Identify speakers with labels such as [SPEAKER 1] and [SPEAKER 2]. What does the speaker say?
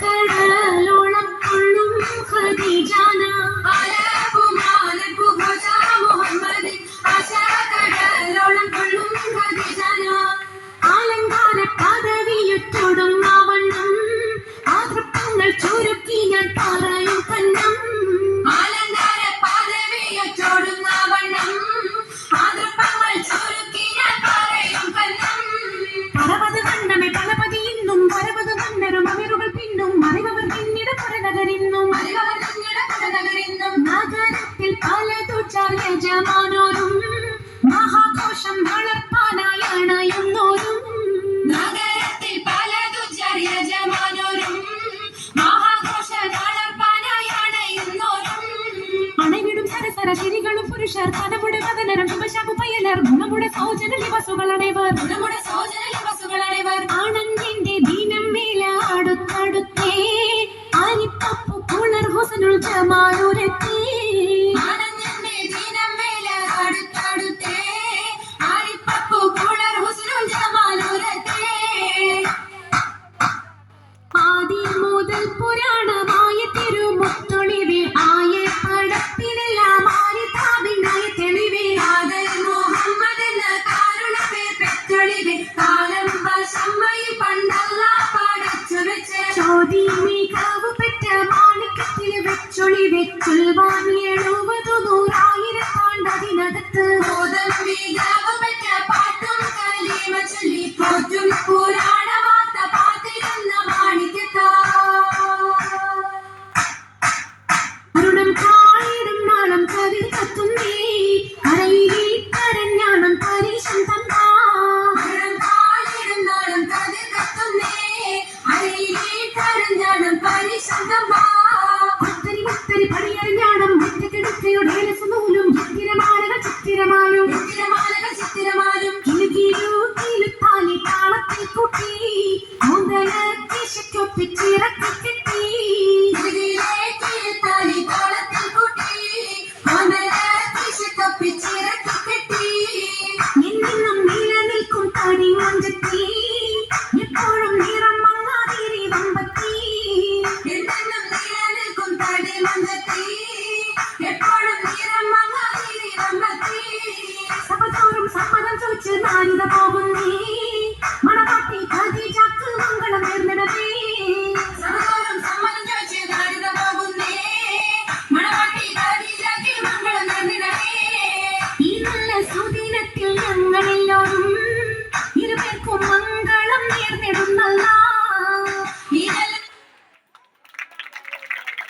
[SPEAKER 1] കടലോളം കൊള്ളും ഖദീജാന ആലങ്കാര പദവിയുറ്റോടും ആവണ്ണം ആതൃപ്പങ്ങൾ ചുരുക്കി ഞാൻ പറയും കന്നം
[SPEAKER 2] അലങ്കാര പദവിയോടും ആവണ്ണം ആതൃപ്പങ്ങൾ ചുരുക്കി ഞാൻ പറയും കന്നം
[SPEAKER 1] പരപത് കണ്ണമേ പലപതി ഇന്നും പരപത് കണ്ണരും അമിറുകൾ പിന്നും അറിവർ പിന്നീട് പുറനഗരിന്നും നഗരത്തിൽ പലതു യജമാനോരും മഹാഘോഷം വളർത്താനായി അണയുന്നോരും
[SPEAKER 2] നഗരത്തിൽ പലതു യജമാനോരും മഹാഘോഷം വളർത്താനായി അണയുന്നോരും
[SPEAKER 1] അണവിടും സരസര ശരികളും പുരുഷർ കനമുടെ പതനരം ശുഭശാപു പയ്യലർ ഗുണമുടെ സൗജന ലിവസുകളണേവർ ആനന്ദിന്റെ ദീനം മേല അടുത്തടുത്തേ അരിപ്പപ്പു പുണർ ഹുസനുൽ ജമാലുരത്തേ ആദി മുതൽ പുരാണമായ തിരുമുത്തൊളിവേ ആയ പടപ്പിലെല്ലാം ആരിതാവിനായ തെളിവേ ചോദി മികവ് പെറ്റ മാണിക്കത്തിൽ വെച്ചൊളിവേ ചൊൽവാൻ 70 100,000
[SPEAKER 2] പാട്ടും കലീമ ചൊല്ലി പോറ്റും പുരാണ വാർത്ത പാത്തിരുന്ന മാണിക്യത്താ
[SPEAKER 1] അരുണം കാളിടും നാളം കതിർ കത്തുന്നേ കരയിലേ കരഞ്ഞാണം പരീശം തന്നാ മുത്തരി പടിയറിഞ്ഞാണം മുറ്റക്കെടുക്കയുടെ നൂലും ചിത്തിരമാലും കിലുത്താലി താളത്തിൽ കൂട്ടി മുതല കിശക്കൊപ്പിച്ചിറക്കി